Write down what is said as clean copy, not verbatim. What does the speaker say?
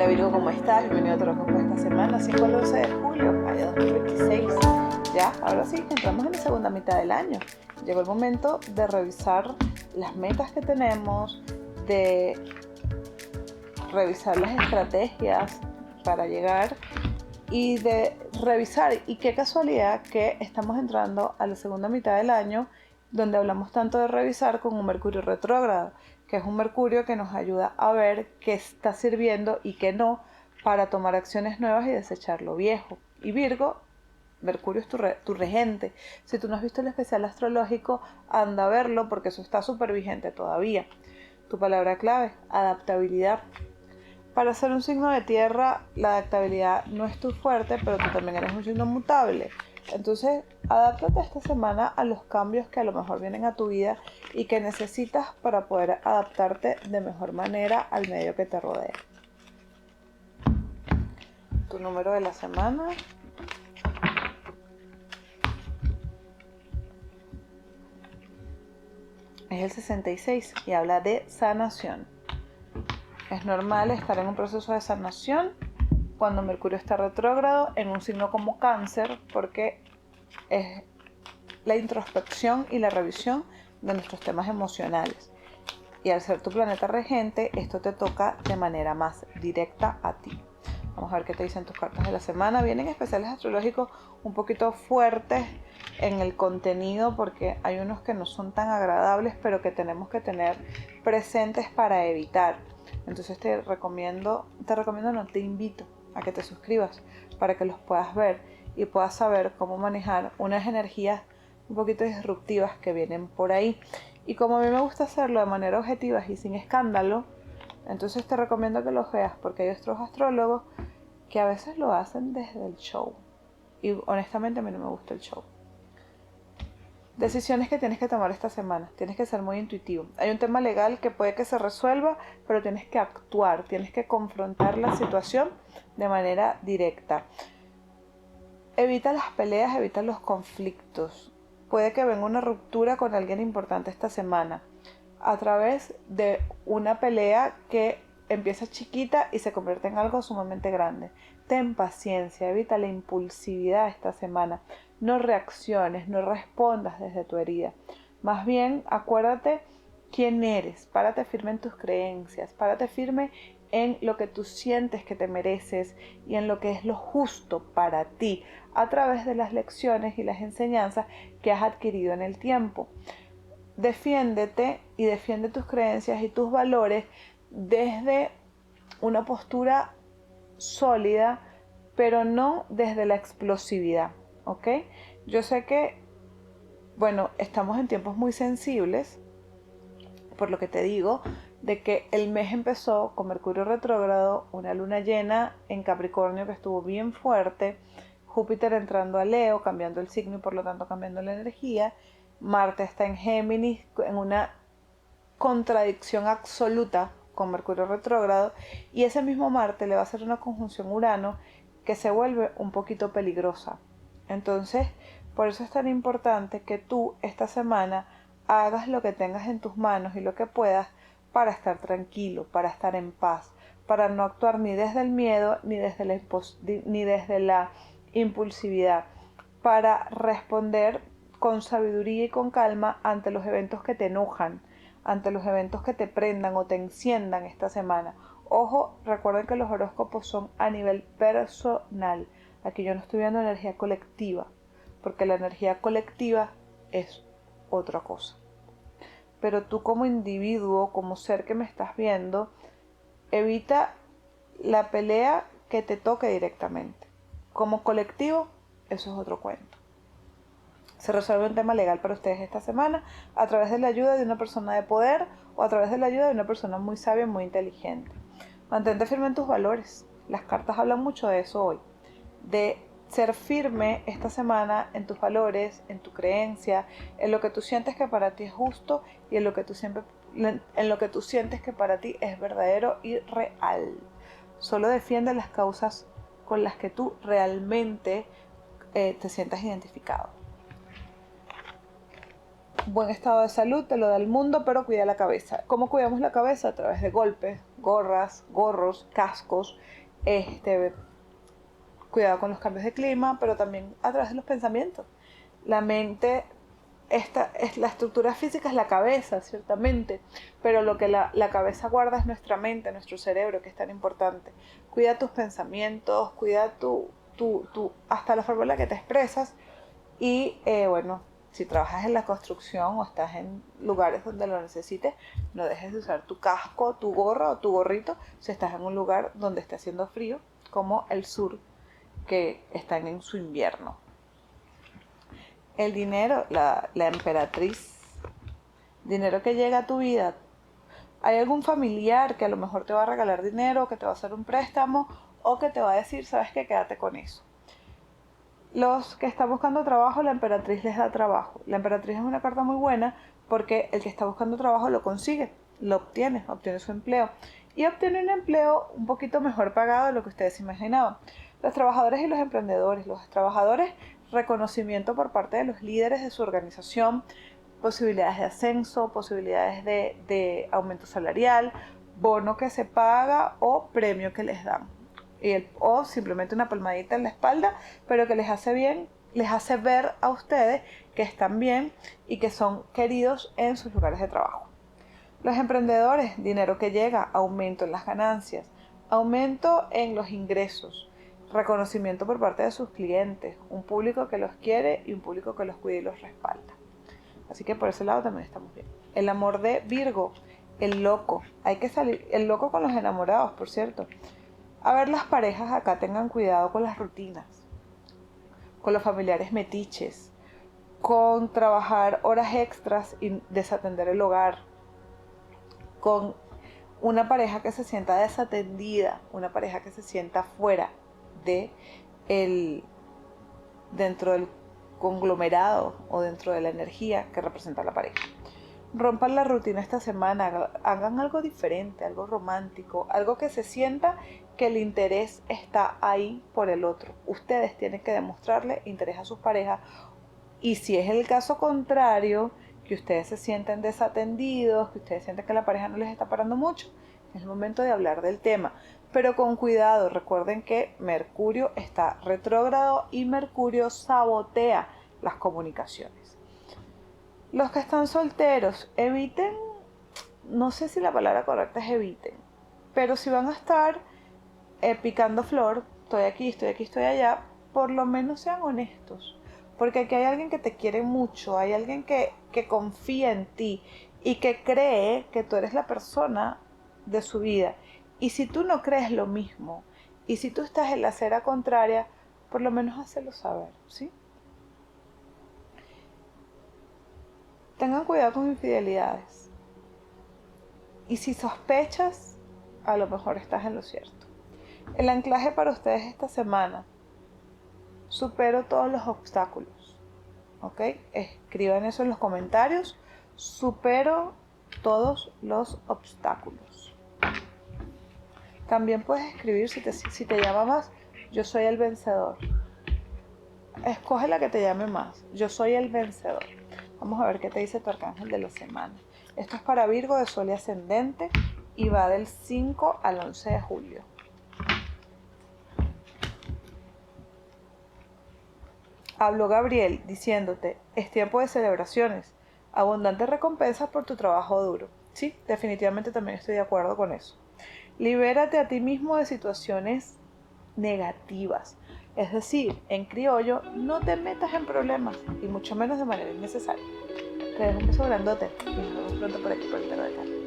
Hola Virgo, ¿cómo estás? Bienvenido a tu horóscopo esta semana, 5 al 12 de julio, año 2026. Ya, ahora sí, entramos en la segunda mitad del año. Llegó el momento de revisar las metas que tenemos, de revisar las estrategias para llegar y de revisar, y qué casualidad que estamos entrando a la segunda mitad del año donde hablamos tanto de revisar con un Mercurio retrógrado, que es un Mercurio que nos ayuda a ver qué está sirviendo y qué no para tomar acciones nuevas y desechar lo viejo. Y Virgo, Mercurio es tu regente. Si tú no has visto el especial astrológico, anda a verlo porque eso está súper vigente todavía. Tu palabra clave, adaptabilidad. Para ser un signo de tierra, la adaptabilidad no es tu fuerte, pero tú también eres un signo mutable. Entonces, adáptate esta semana a los cambios que a lo mejor vienen a tu vida y que necesitas para poder adaptarte de mejor manera al medio que te rodea. Tu número de la semana es el 66 y habla de sanación. Es normal estar en un proceso de sanación cuando Mercurio está retrógrado en un signo como Cáncer, porque es la introspección y la revisión de nuestros temas emocionales. Y al ser tu planeta regente, esto te toca de manera más directa a ti. Vamos a ver qué te dicen tus cartas de la semana. Vienen especiales astrológicos un poquito fuertes en el contenido porque hay unos que no son tan agradables, pero que tenemos que tener presentes para evitar. Entonces te invito a que te suscribas para que los puedas ver y puedas saber cómo manejar unas energías un poquito disruptivas que vienen por ahí. Y como a mí me gusta hacerlo de manera objetiva y sin escándalo, entonces te recomiendo que los veas porque hay otros astrólogos que a veces lo hacen desde el show. Y honestamente a mí no me gusta el show. Decisiones que tienes que tomar esta semana. Tienes que ser muy intuitivo. Hay un tema legal que puede que se resuelva, pero tienes que actuar, tienes que confrontar la situación de manera directa. Evita las peleas, evita los conflictos. Puede que venga una ruptura con alguien importante esta semana a través de una pelea que empieza chiquita y se convierte en algo sumamente grande. Ten paciencia, evita la impulsividad esta semana. No reacciones, no respondas desde tu herida. Más bien, acuérdate quién eres. Párate firme en tus creencias. Párate firme en lo que tú sientes que te mereces y en lo que es lo justo para ti a través de las lecciones y las enseñanzas que has adquirido en el tiempo. Defiéndete y defiende tus creencias y tus valores desde una postura sólida, pero no desde la explosividad, ¿ok? Yo sé que, bueno, estamos en tiempos muy sensibles, por lo que te digo, de que el mes empezó con Mercurio retrógrado, una luna llena en Capricornio que estuvo bien fuerte, Júpiter entrando a Leo, cambiando el signo y por lo tanto cambiando la energía, Marte está en Géminis en una contradicción absoluta con Mercurio retrógrado y ese mismo Marte le va a hacer una conjunción Urano que se vuelve un poquito peligrosa. Entonces, por eso es tan importante que tú esta semana hagas lo que tengas en tus manos y lo que puedas para estar tranquilo, para estar en paz, para no actuar ni desde el miedo ni desde la impulsividad, para responder con sabiduría y con calma ante los eventos que te enojan, ante los eventos que te prendan o te enciendan esta semana. Ojo, recuerden que los horóscopos son a nivel personal. Aquí yo no estoy viendo energía colectiva, porque la energía colectiva es otra cosa. Pero tú como individuo, como ser que me estás viendo, evita la pelea que te toque directamente. Como colectivo, eso es otro cuento. Se resuelve un tema legal para ustedes esta semana a través de la ayuda de una persona de poder o a través de la ayuda de una persona muy sabia, muy inteligente. Mantente firme en tus valores. Las cartas hablan mucho de eso hoy. De ser firme esta semana en tus valores, en tu creencia, en lo que tú sientes que para ti es justo y en lo que tú sientes que para ti es verdadero y real. Solo defiende las causas con las que tú realmente te sientas identificado. buen estado de salud te lo da el mundo, pero cuida la cabeza. ¿Cómo cuidamos la cabeza? A través de golpes, gorras, gorros, cascos, cuidado con los cambios de clima, pero también a través de los pensamientos. La mente, la estructura física es la cabeza, ciertamente, pero lo que la cabeza guarda es nuestra mente, nuestro cerebro, que es tan importante. Cuida tus pensamientos, cuida hasta la forma en la que te expresas y si trabajas en la construcción o estás en lugares donde lo necesites, no dejes de usar tu casco, tu gorra o tu gorrito si estás en un lugar donde esté haciendo frío, como el sur, que están en su invierno. El dinero, la emperatriz, dinero que llega a tu vida. Hay algún familiar que a lo mejor te va a regalar dinero, que te va a hacer un préstamo o que te va a decir, sabes qué, quédate con eso. Los que están buscando trabajo, la emperatriz les da trabajo. La emperatriz es una carta muy buena porque el que está buscando trabajo lo consigue, lo obtiene su empleo. Y obtiene un empleo un poquito mejor pagado de lo que ustedes imaginaban. Los trabajadores y los emprendedores. Los trabajadores, reconocimiento por parte de los líderes de su organización, posibilidades de ascenso, posibilidades de aumento salarial, bono que se paga o premio que les dan. O simplemente una palmadita en la espalda, pero que les hace bien, les hace ver a ustedes que están bien y que son queridos en sus lugares de trabajo. Los emprendedores, dinero que llega, aumento en las ganancias, aumento en los ingresos, reconocimiento por parte de sus clientes, un público que los quiere y un público que los cuida y los respalda. Así que por ese lado también estamos bien. El amor de Virgo, el loco. Hay que salir, el loco con los enamorados, por cierto. A ver, las parejas acá tengan cuidado con las rutinas, con los familiares metiches, con trabajar horas extras y desatender el hogar, con una pareja que se sienta desatendida, una pareja que se sienta fuera dentro del conglomerado o dentro de la energía que representa la pareja. Rompan la rutina esta semana, hagan algo diferente, algo romántico, algo que se sienta que el interés está ahí por el otro. Ustedes tienen que demostrarle interés a sus parejas y si es el caso contrario, que ustedes se sienten desatendidos, que ustedes sienten que la pareja no les está parando mucho, es el momento de hablar del tema. Pero con cuidado, recuerden que Mercurio está retrógrado y Mercurio sabotea las comunicaciones. Los que están solteros, eviten, no sé si la palabra correcta es eviten, pero si van a estar picando flor, estoy aquí, estoy allá, por lo menos sean honestos. Porque aquí hay alguien que te quiere mucho, hay alguien que confía en ti y que cree que tú eres la persona de su vida. Y si tú no crees lo mismo, y si tú estás en la acera contraria, por lo menos hácelo saber, ¿sí? Tengan cuidado con infidelidades. Y si sospechas, a lo mejor estás en lo cierto. El anclaje para ustedes esta semana: supero todos los obstáculos. ¿Ok? Escriban eso en los comentarios. Supero todos los obstáculos. También puedes escribir, si te llama más, yo soy el vencedor. Escoge la que te llame más. Yo soy el vencedor. Vamos a ver qué te dice tu arcángel de la semana. Esto es para Virgo de Sol y Ascendente y va del 5 al 11 de julio. Habló Gabriel diciéndote, es tiempo de celebraciones, abundantes recompensas por tu trabajo duro. Sí, definitivamente también estoy de acuerdo con eso. Libérate a ti mismo de situaciones negativas. Es decir, en criollo, no te metas en problemas y mucho menos de manera innecesaria. Te dejo un beso grandote y nos vemos pronto por aquí por el Tarot de Cartas.